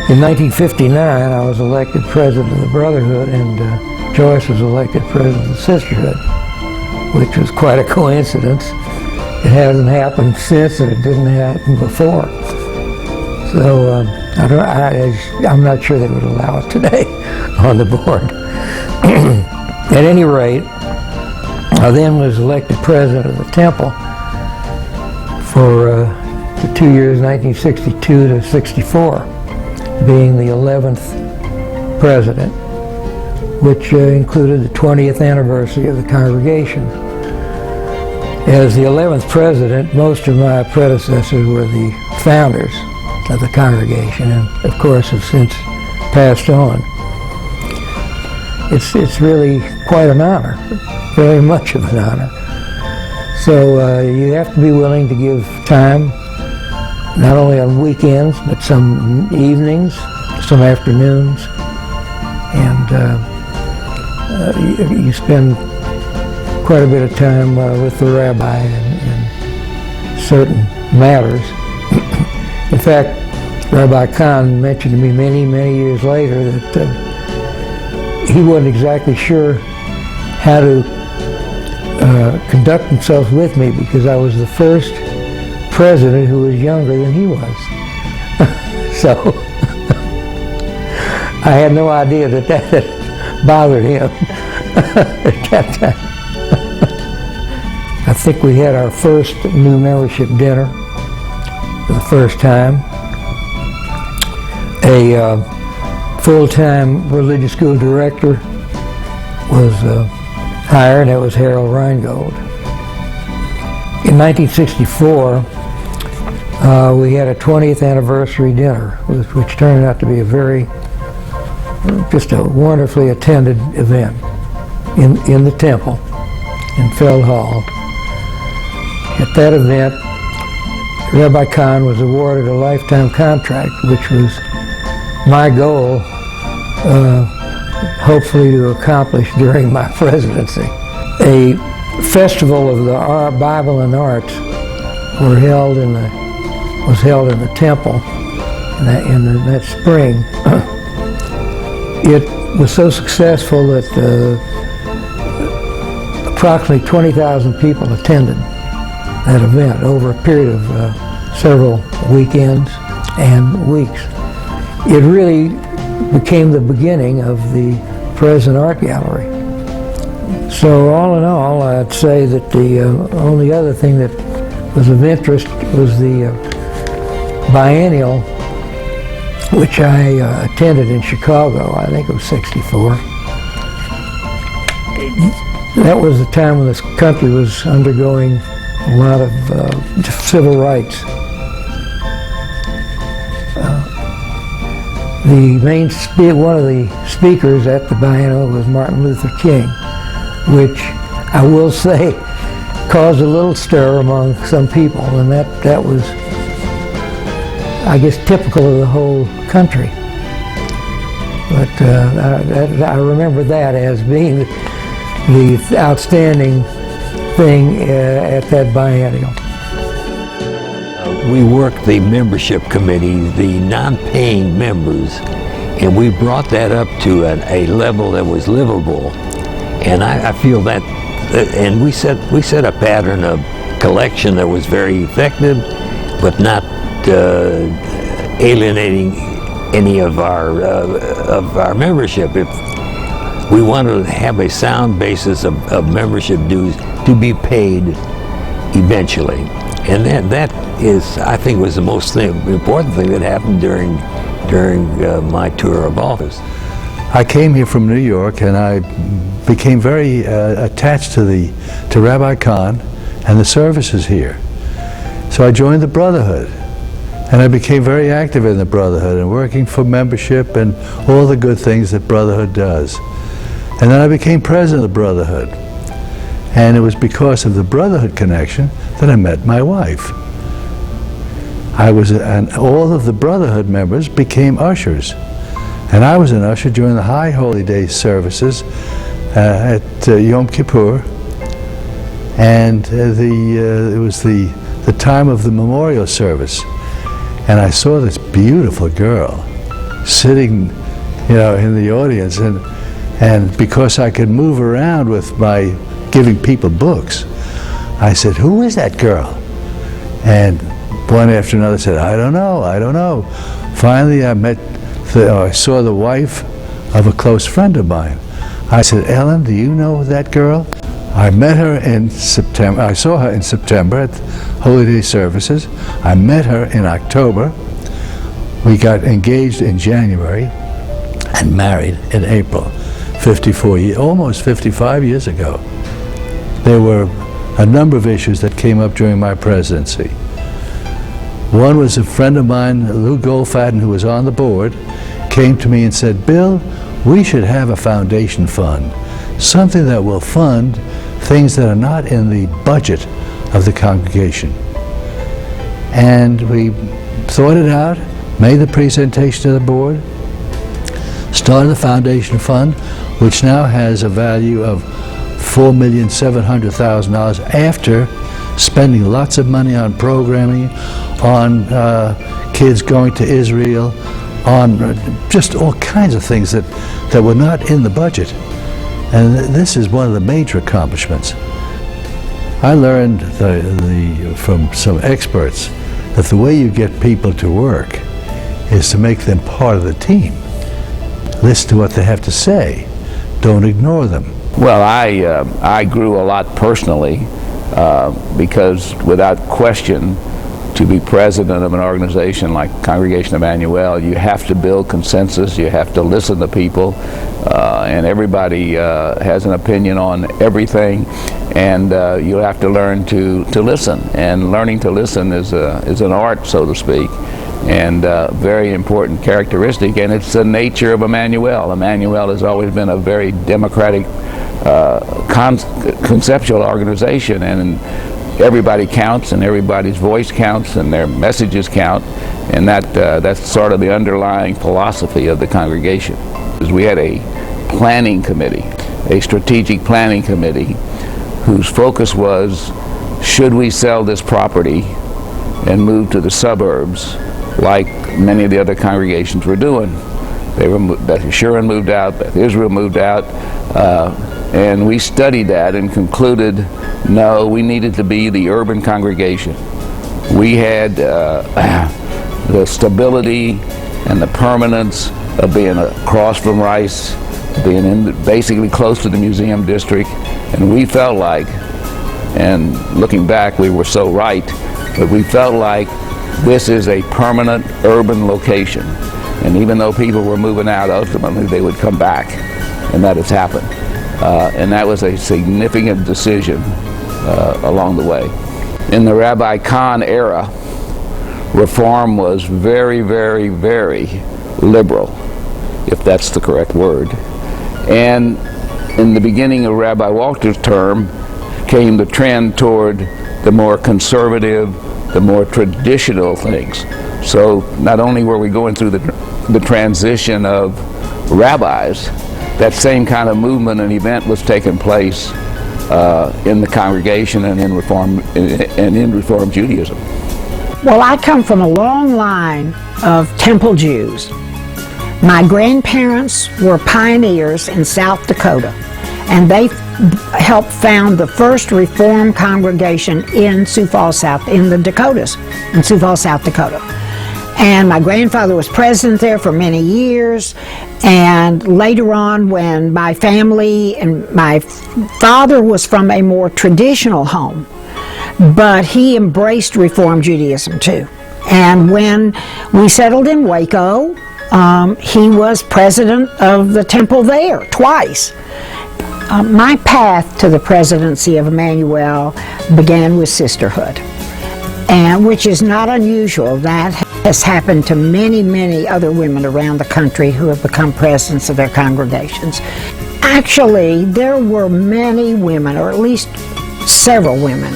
In 1959, I was elected president of the Brotherhood, and Joyce was elected president of the Sisterhood, which was quite a coincidence. It hasn't happened since, and it didn't happen before. So I'm not sure they would allow it today on the board. At any rate, I then was elected president of the temple for the 2 years, 1962 to 64, being the 11th president, which included the 20th anniversary of the congregation. As the 11th president, most of my predecessors were the founders of the congregation, and of course have since passed on. It's really quite an honor, very much of an honor. So you have to be willing to give time, not only on weekends, but some evenings, some afternoons, and you spend quite a bit of time with the rabbi in certain matters. In fact, Rabbi Kahn mentioned to me many, many years later that he wasn't exactly sure how to conduct himself with me because I was the first president who was younger than he was. So I had no idea that had bothered him at that time. I think we had our first new membership dinner for the first time. A full-time religious school director was hired. That was Harold Reingold. In 1964, we had a 20th anniversary dinner, which turned out to be just a wonderfully attended event in the temple in Feld Hall. At that event, Rabbi Kahn was awarded a lifetime contract, which was my goal, hopefully to accomplish during my presidency. A festival of the Bible and Arts was held in the temple in that spring. It was so successful that approximately 20,000 people attended that event over a period of several weekends and weeks. It really became the beginning of the Present Art Gallery. So all in all, I'd say that the only other thing that was of interest was the biennial, which I attended in Chicago. I think it was '64. That was the time when this country was undergoing a lot of civil rights. One of the speakers at the biennial was Martin Luther King, which I will say caused a little stir among some people, and that was, I guess, typical of the whole country. But I remember that as being the outstanding thing at that biennial. We worked the membership committee, the non-paying members, and we brought that up to a level that was livable. And I feel that, and we set a pattern of collection that was very effective, but not alienating any of our membership. If we wanted to have a sound basis of membership dues to be paid eventually. And that is, I think, was the most important thing that happened during my tour of office. I came here from New York, and I became very attached to Rabbi Kahn and the services here. So I joined the Brotherhood, and I became very active in the Brotherhood and working for membership and all the good things that Brotherhood does. And then I became president of the Brotherhood. And it was because of the Brotherhood Connection that I met my wife. And all of the Brotherhood members became ushers. And I was an usher during the High Holy Day services at Yom Kippur. And it was the time of the memorial service. And I saw this beautiful girl. sitting, in the audience, and because I could move around with my giving people books, I said, "Who is that girl?" And one after another said, I don't know. Finally, I saw the wife of a close friend of mine. I said, "Ellen, do you know that girl?" I met her in September. I saw her in September at Holy Day services. I met her in October. We got engaged in January and married in April, 54 years, almost 55 years ago. There were a number of issues that came up during my presidency. One was a friend of mine, Lou Goldfaden, who was on the board, came to me and said, "Bill, we should have a foundation fund, something that will fund things that are not in the budget of the congregation." And we thought it out, made the presentation to the board, started the foundation fund, which now has a value of $4,700,000 after spending lots of money on programming, on kids going to Israel, on just all kinds of things that were not in the budget. And this is one of the major accomplishments. I learned from some experts that the way you get people to work is to make them part of the team. Listen to what they have to say. Don't ignore them. Well, I grew a lot personally because without question, to be president of an organization like Congregation of Emmanuelle, you have to build consensus, you have to listen to people, and everybody has an opinion on everything, and you have to learn to listen. And learning to listen is an art, so to speak, and very important characteristic, and it's the nature of Emmanuelle. Emmanuelle has always been a very democratic, conceptual organization, and everybody counts, and everybody's voice counts, and their messages count, and that's sort of the underlying philosophy of the congregation. We had a planning committee, a strategic planning committee, whose focus was, should we sell this property and move to the suburbs like many of the other congregations were doing? Beth Shuren moved out, Beth Israel moved out, and we studied that and concluded, no, we needed to be the urban congregation. We had the stability and the permanence of being across from Rice, being basically close to the museum district, and we felt like, and looking back we were so right, but we felt like this is a permanent urban location. And even though people were moving out, ultimately they would come back, and that has happened. And that was a significant decision along the way. In the Rabbi Kahn era, reform was very, very, very liberal, if that's the correct word. And in the beginning of Rabbi Walter's term came the trend toward the more conservative, the more traditional things. So not only were we going through the transition of rabbis, that same kind of movement and event was taking place in the congregation and in Reform Judaism. Well, I come from a long line of Temple Jews. My grandparents were pioneers in South Dakota, and they helped found the first Reform congregation in Sioux Falls, in the Dakotas, in Sioux Falls, South Dakota. And my grandfather was president there for many years, and later on when my family and my father was from a more traditional home, but he embraced Reform Judaism too. And when we settled in Waco, he was president of the temple there twice. My path to the presidency of Emmanuelle began with sisterhood, and which is not unusual. That has happened to many, many other women around the country who have become presidents of their congregations. Actually, there were many women, or at least several women,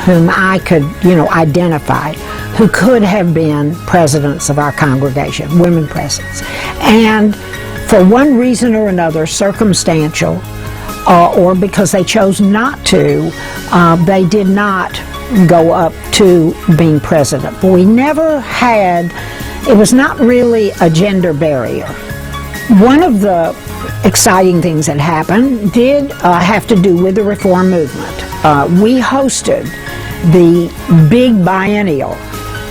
whom I could, identify, who could have been presidents of our congregation, women presidents. And for one reason or another, circumstantial, or because they chose not to, they did not go up to being president. But we never had it was not really a gender barrier. One of the exciting things that happened did have to do with the reform movement. We hosted the big biennial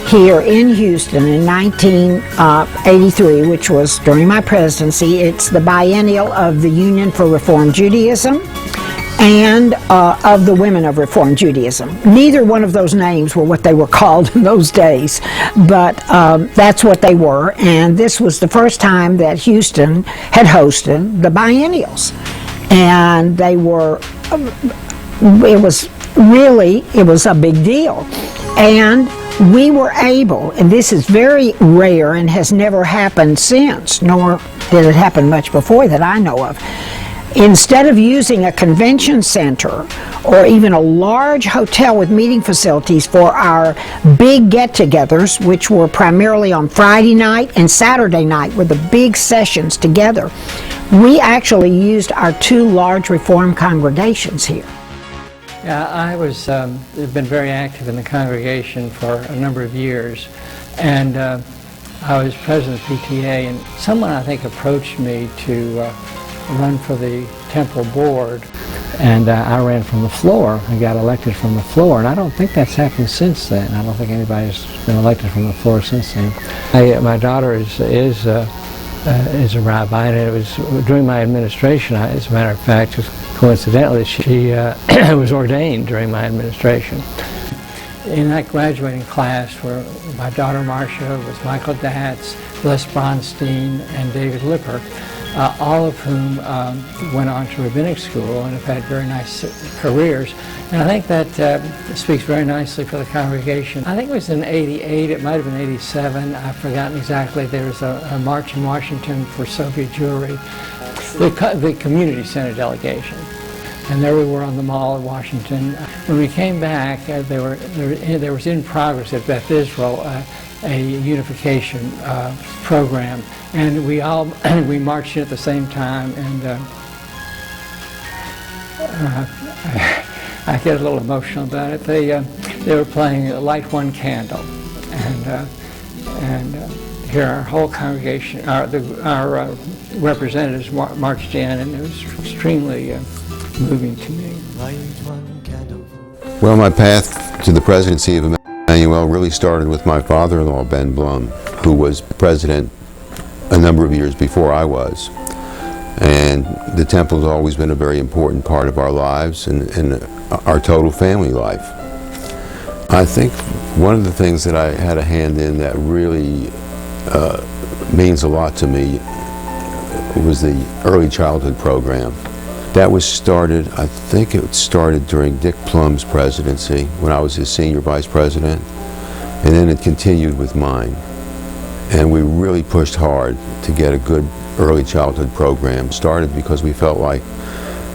here in Houston in 1983, which was during my presidency. It's the biennial of the Union for Reform Judaism and of the Women of Reform Judaism. Neither one of those names were what they were called in those days, but that's what they were, and this was the first time that Houston had hosted the biennials. And they were, it was a big deal. And we were able, and this is very rare and has never happened since, nor did it happen much before that I know of. Instead of using a convention center or even a large hotel with meeting facilities for our big get-togethers, which were primarily on Friday night and Saturday night with the big sessions together, we actually used our two large Reform congregations here. Yeah, I was been very active in the congregation for a number of years, and I was president of PTA, and someone I think approached me to run for the temple board, and I ran from the floor and got elected from the floor, and I don't think that's happened since then. I don't think anybody's been elected from the floor since then. My daughter is a rabbi, and it was during my administration, as a matter of fact, just coincidentally, she was ordained during my administration. In that graduating class were my daughter Marcia, was Michael Datz, Les Bronstein, and David Lipper, all of whom went on to rabbinic school and have had very nice careers. And I think that speaks very nicely for the congregation. I think it was in '88, it might have been '87, I've forgotten exactly. There was a march in Washington for Soviet Jewry, the community center delegation. And there we were on the Mall of Washington. When we came back, there was in progress at Beth Israel a unification program, and we marched in at the same time, and I get a little emotional about it. They were playing "Light One Candle," and here our whole congregation, our representatives marched in, and it was extremely moving to me. Well, my path to the presidency of Emmanuelle really started with my father-in-law, Ben Blum, who was president a number of years before I was. And the temple has always been a very important part of our lives and our total family life. I think one of the things that I had a hand in that really means a lot to me was the early childhood program. That was started, I think it started during Dick Plum's presidency when I was his senior vice president, and then it continued with mine. And we really pushed hard to get a good early childhood program started because we felt like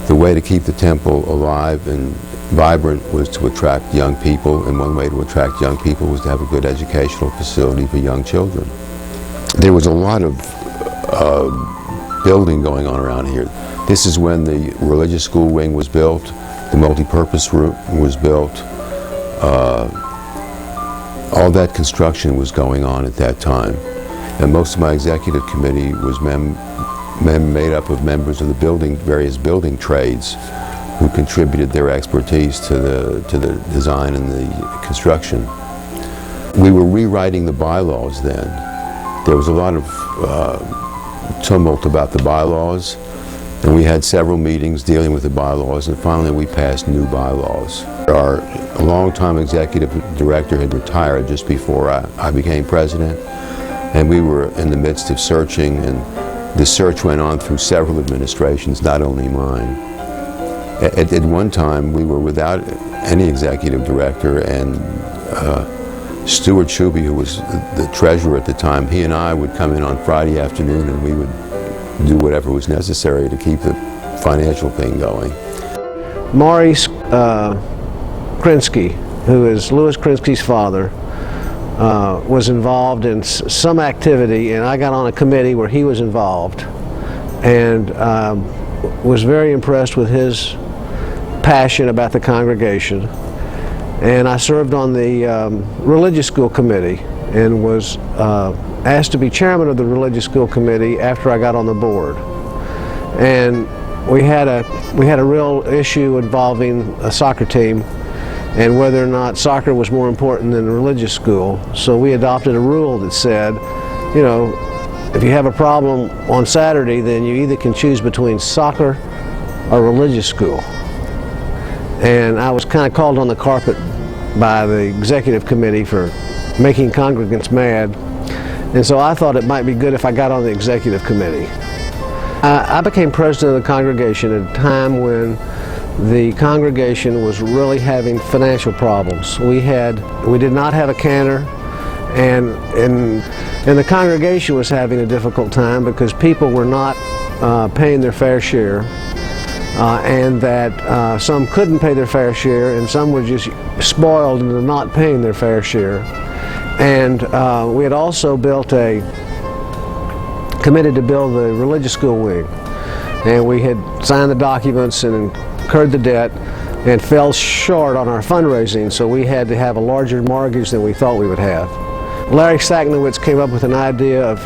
the way to keep the temple alive and vibrant was to attract young people, and one way to attract young people was to have a good educational facility for young children. There was a lot of building going on around here. This is when the religious school wing was built, the multi-purpose room was built. All that construction was going on at that time. And most of my executive committee was made up of members of the various building trades who contributed their expertise to the design and the construction. We were rewriting the bylaws then. There was a lot of tumult about the bylaws, and we had several meetings dealing with the bylaws, and finally we passed new bylaws. Our longtime executive director had retired just before I became president, and we were in the midst of searching, and the search went on through several administrations, not only mine. At one time, we were without any executive director, and Stuart Shuby, who was the treasurer at the time, he and I would come in on Friday afternoon, and we would do whatever was necessary to keep the financial thing going. Maurice Krinsky, who is Louis Krinsky's father, was involved in some activity, and I got on a committee where he was involved, and was very impressed with his passion about the congregation. And I served on the religious school committee and was asked to be chairman of the religious school committee after I got on the board. And we had a real issue involving a soccer team and whether or not soccer was more important than the religious school. So we adopted a rule that said, you know, if you have a problem on Saturday, then you either can choose between soccer or religious school. And I was kind of called on the carpet by the executive committee for making congregants mad. And so I thought it might be good if I got on the executive committee. I became president of the congregation at a time when the congregation was really having financial problems. We did not have a cantor, and the congregation was having a difficult time because people were not paying their fair share, and that some couldn't pay their fair share, and some were just spoiled into not paying their fair share. And we had also committed to build the religious school wing, and we had signed the documents and incurred the debt and fell short on our fundraising, so we had to have a larger mortgage than we thought we would have. Larry Sacknowitz came up with an idea of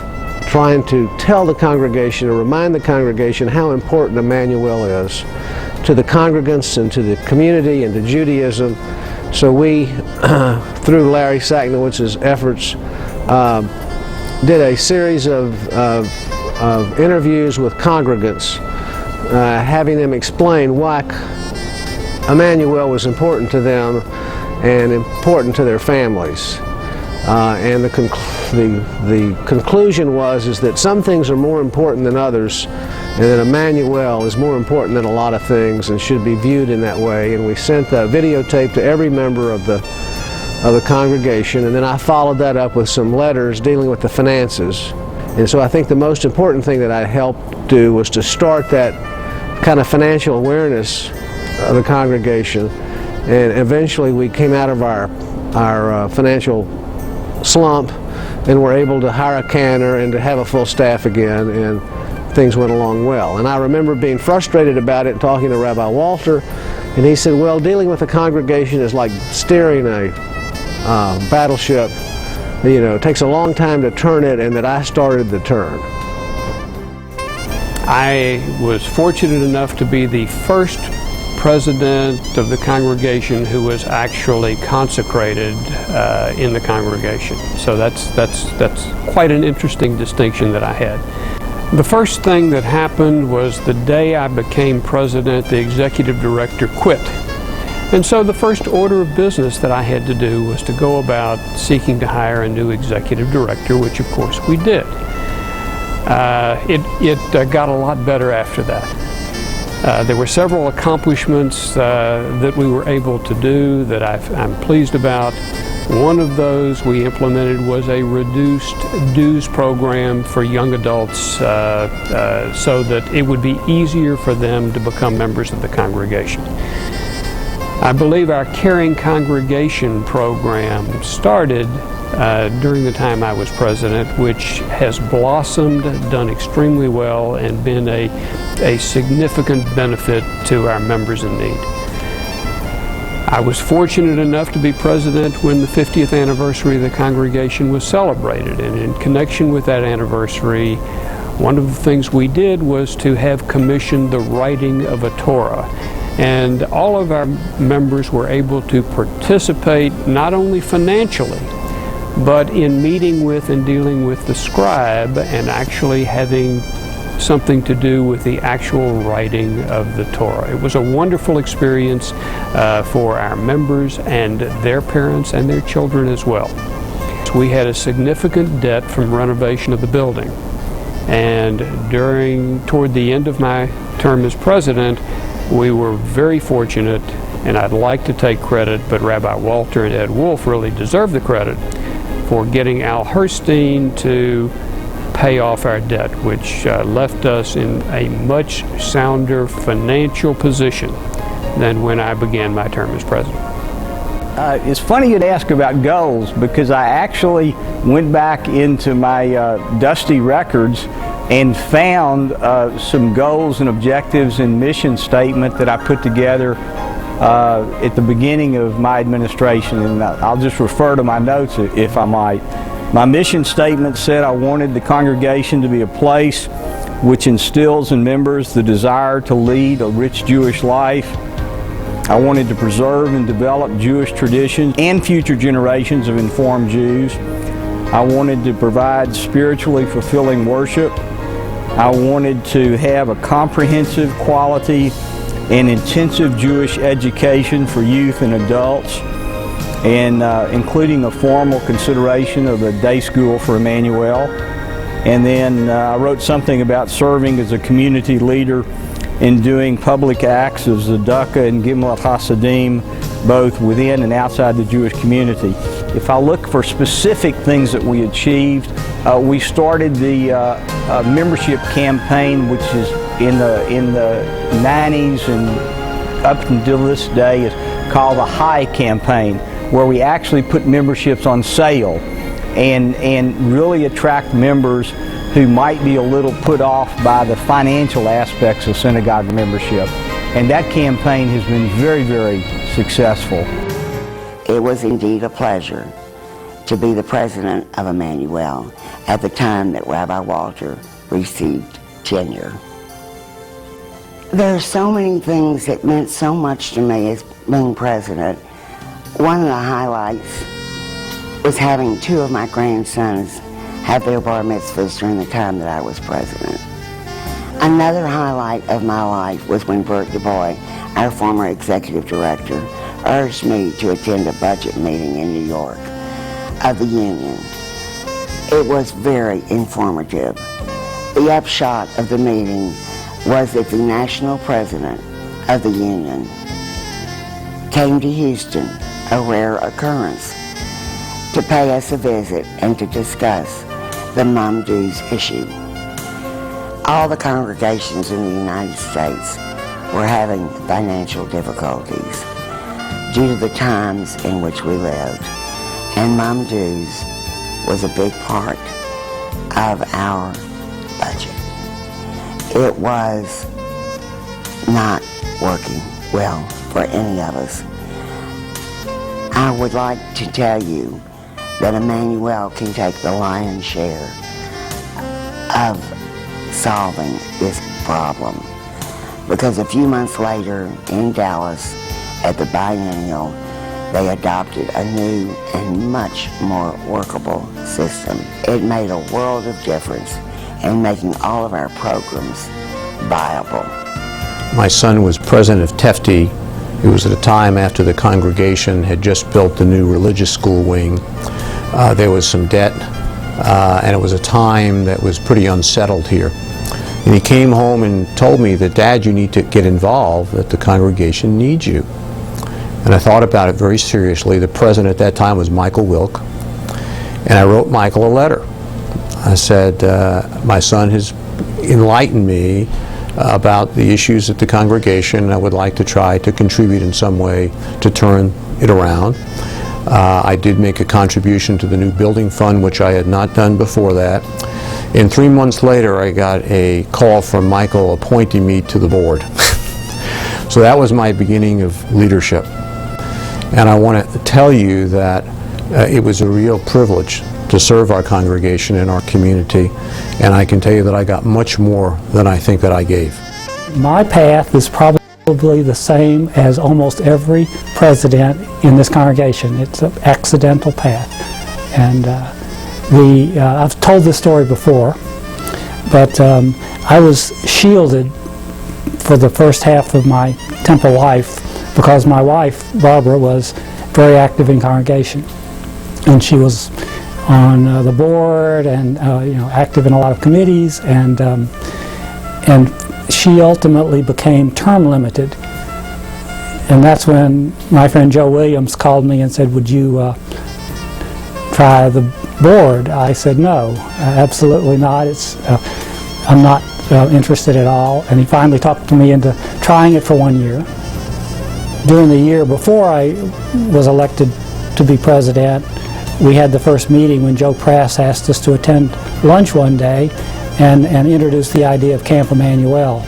trying to tell the congregation or remind the congregation how important Emmanuelle is to the congregants and to the community and to Judaism. So we, through Larry Sacknowitz's efforts, did a series of interviews with congregants, having them explain why Emmanuelle was important to them and important to their families. And the conclusion was that some things are more important than others, and that Emmanuelle is more important than a lot of things and should be viewed in that way. And we sent the videotape to every member of the congregation, and then I followed that up with some letters dealing with the finances. And so I think the most important thing that I helped do was to start that kind of financial awareness of the congregation, and eventually we came out of our financial slump and were able to hire a cantor and to have a full staff again, and things went along well. And I remember being frustrated about it and talking to Rabbi Walter, and he said, well, dealing with a congregation is like steering a battleship. You know, it takes a long time to turn it, and that I started the turn. I was fortunate enough to be the first president of the congregation who was actually consecrated in the congregation. So that's quite an interesting distinction that I had. The first thing that happened was the day I became president, the executive director quit. And so the first order of business that I had to do was to go about seeking to hire a new executive director, which of course we did. It got a lot better after that. There were several accomplishments that we were able to do that I'm pleased about. One of those we implemented was a reduced dues program for young adults so that it would be easier for them to become members of the congregation. I believe our Caring Congregation program started during the time I was president, which has blossomed, done extremely well, and been a significant benefit to our members in need. I was fortunate enough to be president when the 50th anniversary of the congregation was celebrated, and in connection with that anniversary, one of the things we did was to have commissioned the writing of a Torah. And all of our members were able to participate not only financially, but in meeting with and dealing with the scribe and actually having something to do with the actual writing of the Torah. It was a wonderful experience for our members and their parents and their children as well. We had a significant debt from renovation of the building. And toward the end of my term as president, we were very fortunate, and I'd like to take credit, but Rabbi Walter and Ed Wolf really deserve the credit for getting Al Herstein to pay off our debt, which left us in a much sounder financial position than when I began my term as president. It's funny you'd ask about goals, because I actually went back into my dusty records and found some goals and objectives and mission statement that I put together at the beginning of my administration, and I'll just refer to my notes if I might. My mission statement said I wanted the congregation to be a place which instills in members the desire to lead a rich Jewish life. I wanted to preserve and develop Jewish traditions and future generations of informed Jews. I wanted to provide spiritually fulfilling worship. I wanted to have a comprehensive, quality, and intensive Jewish education for youth and adults, and including a formal consideration of a day school for Emmanuelle. And then I wrote something about serving as a community leader in doing public acts of tzedakah and gimlet hasidim, both within and outside the Jewish community. If I look for specific things that we achieved, we started the membership campaign, which is in the 90s and up until this day is called the High Campaign, where we actually put memberships on sale and really attract members who might be a little put off by the financial aspects of synagogue membership. And that campaign has been very, very successful. It was indeed a pleasure to be the president of Emmanuelle at the time that Rabbi Walter received tenure. There are so many things that meant so much to me as being president. One of the highlights was having two of my grandsons have their bar mitzvahs during the time that I was president. Another highlight of my life was when Bert DuBois, our former executive director, urged me to attend a budget meeting in New York of the union. It was very informative. The upshot of the meeting was that the national president of the union came to Houston, a rare occurrence, to pay us a visit and to discuss the mum dues issue. All the congregations in the United States were having financial difficulties due to the times in which we lived, and mum dues was a big part of our budget. It was not working well for any of us. I would like to tell you that Emmanuelle can take the lion's share of solving this problem, because a few months later in Dallas at the biennial, they adopted a new and much more workable system. It made a world of difference in making all of our programs viable. My son was president of TEFTI. It was at a time after the congregation had just built the new religious school wing. There was some debt, and it was a time that was pretty unsettled here. And he came home and told me that, "Dad, you need to get involved, that the congregation needs you." And I thought about it very seriously. The president at that time was Michael Wilk, and I wrote Michael a letter. I said, my son has enlightened me about the issues at the congregation. I would like to try to contribute in some way to turn it around. I did make a contribution to the new building fund, which I had not done before that. And 3 months later, I got a call from Michael appointing me to the board. So that was my beginning of leadership. And I want to tell you that it was a real privilege to serve our congregation and our community. And I can tell you that I got much more than I think that I gave. My path is probably the same as almost every president in this congregation. It's an accidental path. And I've told this story before, but I was shielded for the first half of my temple life because my wife, Barbara, was very active in congregation. And she was on the board and active in a lot of committees, and she ultimately became term limited. And that's when my friend Joe Williams called me and said, "Would you try the board?" I said, "No, absolutely not. I'm not interested at all." And he finally talked me into trying it for 1 year. During the year before I was elected to be president, we had the first meeting when Joe Prass asked us to attend lunch one day and introduce the idea of Camp Emmanuelle.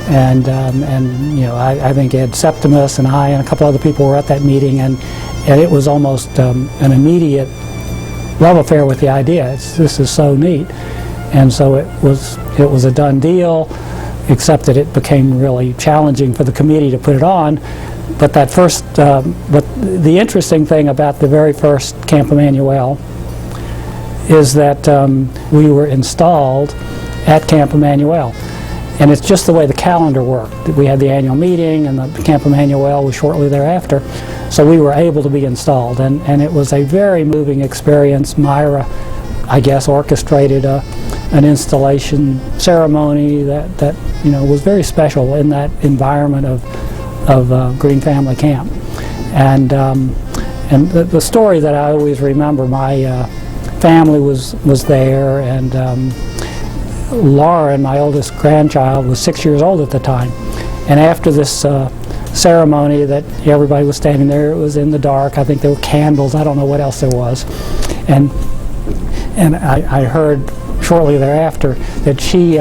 And I think Ed Septimus and I and a couple other people were at that meeting, and it was almost an immediate love affair with the idea. This is so neat. And so it was a done deal, except that it became really challenging for the committee to put it on. But that first, but the interesting thing about the very first Camp Emmanuelle is that we were installed at Camp Emmanuelle. And it's just the way the calendar worked. We had the annual meeting, and the Camp Emmanuelle was shortly thereafter. So we were able to be installed, and it was a very moving experience. Myra, I guess, orchestrated an installation ceremony that was very special in that environment of Green Family Camp. And the story that I always remember, my family was there, and Lauren, my oldest grandchild, was 6 years old at the time. And after this ceremony that everybody was standing there, it was in the dark. I think there were candles. I don't know what else there was. And I heard shortly thereafter that she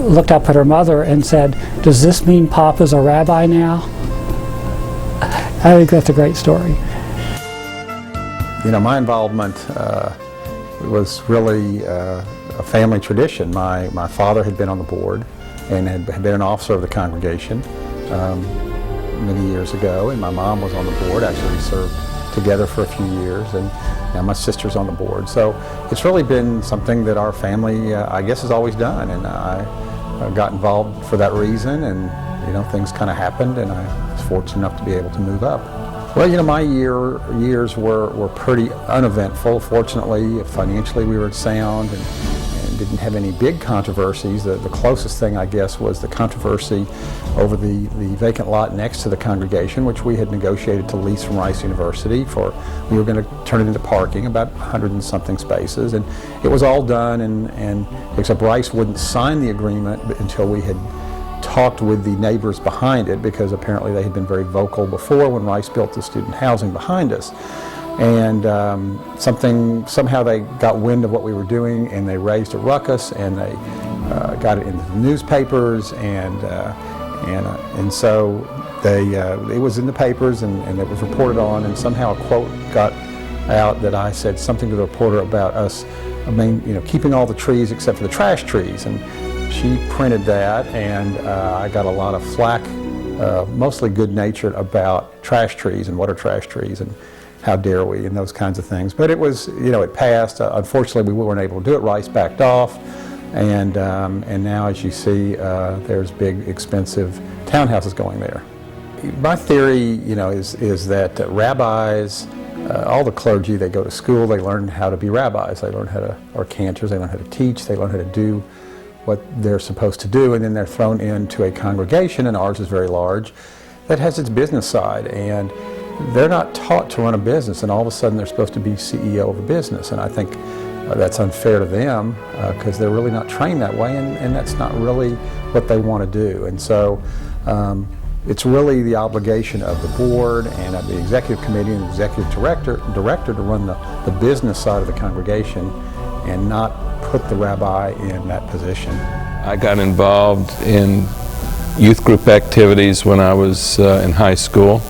looked up at her mother and said, "Does this mean Papa's a rabbi now?" I think that's a great story. You know, my involvement was really a family tradition. My father had been on the board and had been an officer of the congregation many years ago, and my mom was on the board. Actually, we served together for a few years, and now my sister's on the board. So it's really been something that our family, I guess, has always done, and I got involved for that reason, and things kind of happened, and I was fortunate enough to be able to move up. Well, my years were pretty uneventful. Fortunately, financially we were sound and didn't have any big controversies. The closest thing, I guess, was the controversy over the vacant lot next to the congregation, which we had negotiated to lease from Rice University we were going to turn it into parking, about 100 and something spaces, and it was all done, and except Rice wouldn't sign the agreement until we had talked with the neighbors behind it, because apparently they had been very vocal before when Rice built the student housing behind us. And somehow they got wind of what we were doing, and they raised a ruckus, and they got it into the newspapers, and so it was in the papers, and it was reported on, and somehow a quote got out that I said something to the reporter about us, keeping all the trees except for the trash trees, and she printed that, and I got a lot of flack, mostly good-natured, about trash trees and what are trash trees and how dare we, and those kinds of things. But it was, it passed. Unfortunately, we weren't able to do it. Rice backed off, and now, as you see, there's big, expensive townhouses going there. My theory, is that rabbis, all the clergy, they go to school, they learn how to be rabbis, they learn how to, or cantors, they learn how to teach, they learn how to do what they're supposed to do, and then they're thrown into a congregation, and ours is very large, that has its business side, and they're not taught to run a business, and all of a sudden they're supposed to be CEO of a business, and I think that's unfair to them, because they're really not trained that way, and that's not really what they want to do. And so it's really the obligation of the board and of the executive committee and the executive director to run the business side of the congregation and not put the rabbi in that position. I got involved in youth group activities when I was in high school,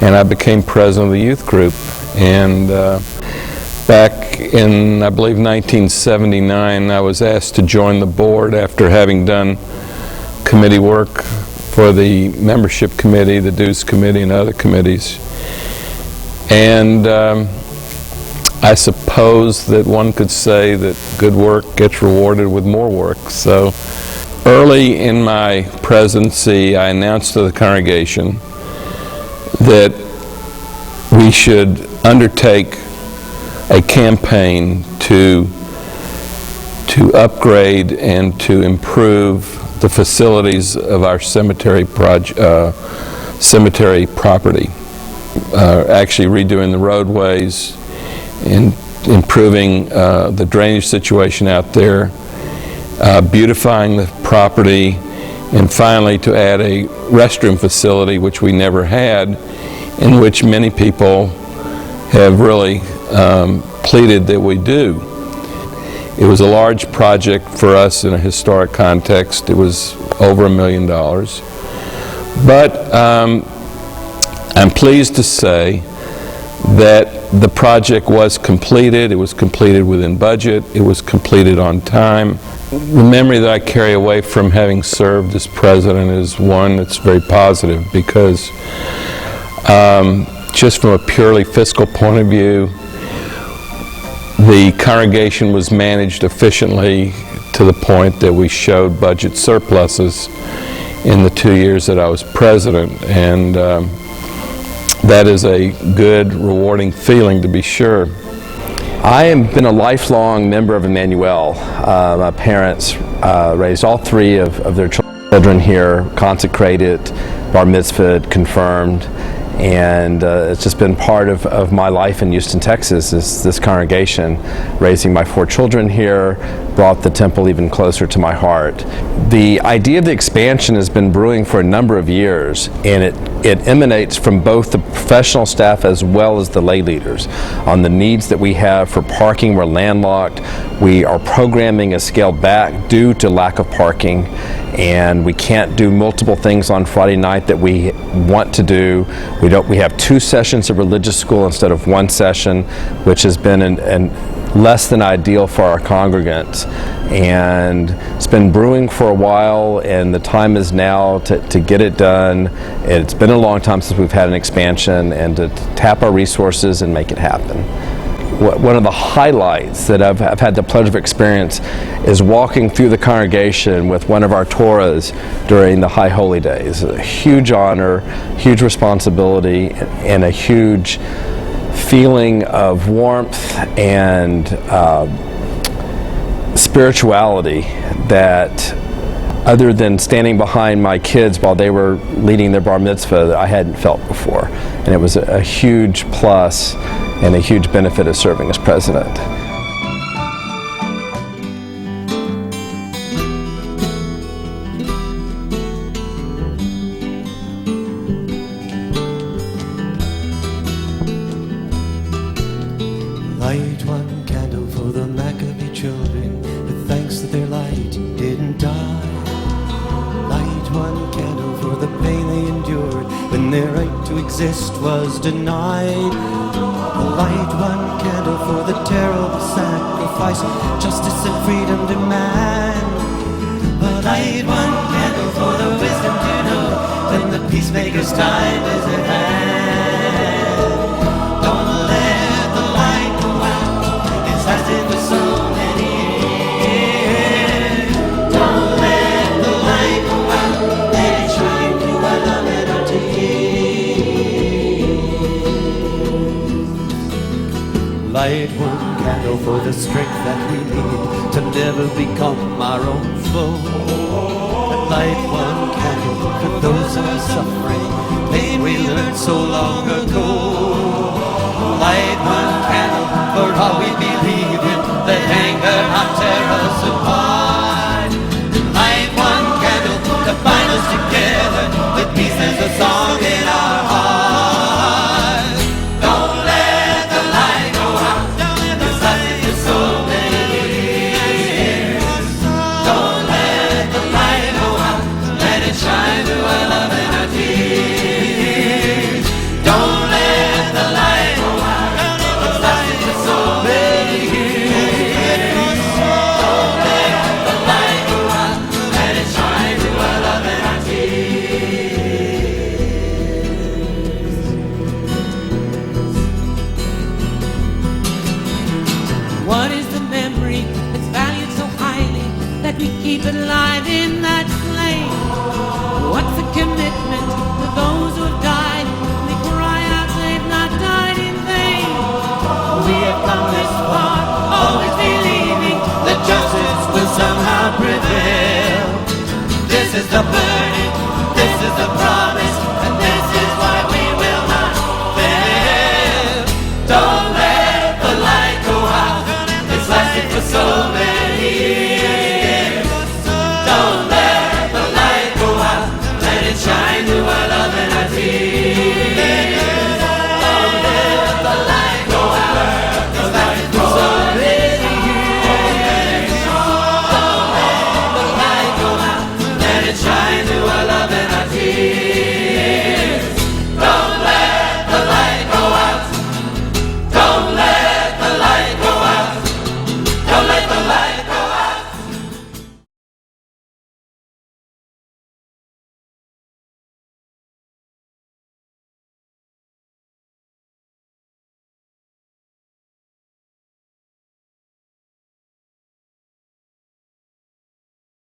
and I became president of the youth group. And back in, I believe, 1979, I was asked to join the board after having done committee work for the membership committee, the dues committee, and other committees. And I suppose that one could say that good work gets rewarded with more work. So early in my presidency, I announced to the congregation that we should undertake a campaign to upgrade and to improve the facilities of our cemetery property. Actually redoing the roadways and improving the drainage situation out there, beautifying the property, and finally to add a restroom facility, which we never had, in which many people have really pleaded that we do. It was a large project for us in a historic context. It was over $1 million. But I'm pleased to say that the project was completed. It was completed within budget. It was completed on time. The memory that I carry away from having served as president is one that's very positive, because just from a purely fiscal point of view, the congregation was managed efficiently to the point that we showed budget surpluses in the 2 years that I was president, and that is a good, rewarding feeling, to be sure. I have been a lifelong member of Emmanuelle. My parents raised all three of their children here, consecrated, bar mitzvahed, confirmed, and it's just been part of my life in Houston, Texas, is this congregation. Raising my 4 children here brought the temple even closer to my heart. The idea of the expansion has been brewing for a number of years, and it emanates from both the professional staff as well as the lay leaders on the needs that we have for parking. We're landlocked. We are programming is scaled back due to lack of parking, and we can't do multiple things on Friday night that we want to do. We have 2 sessions of religious school instead of 1 session, which has been less than ideal for our congregants, and it's been brewing for a while, and the time is now to get it done. It's been a long time since we've had an expansion, and to tap our resources and make it happen. One of the highlights that I've had the pleasure of experience is walking through the congregation with one of our Torahs during the High Holy Days. A huge honor, huge responsibility, and a huge feeling of warmth and spirituality that, other than standing behind my kids while they were leading their bar mitzvah, that I hadn't felt before. And it was a huge plus and a huge benefit of serving as president. Light one candle for the Maccabee children, with thanks that their light didn't die. Light one candle for the pain they endured when their right to exist was denied. Light one candle for the terrible sacrifice justice and freedom demand. Light one candle for the wisdom to know when the peacemaker's time is at hand. Don't let the light go out, it's lasted for so many years. Don't let the light go out, let it shine through our love and our tears. Light one candle for the strength that we need to never become our own foe. And light one candle for those who are suffering pain we learned so long ago. Light one candle for all we believe in, let anger not tear us apart. Light one candle to bind us together with peace as a song in our hearts. Don't let the light go out, it's lasted for so many years. Don't let the light go out, let it shine through our love and our tears. Don't let the light go out, it's lasted for so many years. Don't let the light go out, let it shine through our love and our tears. What is the memory that's valued so highly that we keep it alive in that flame? What's the commitment to those who have died? They cry out they've not died in vain. We have come this far, always believing that justice will somehow prevail. This is the burden, this is the prize.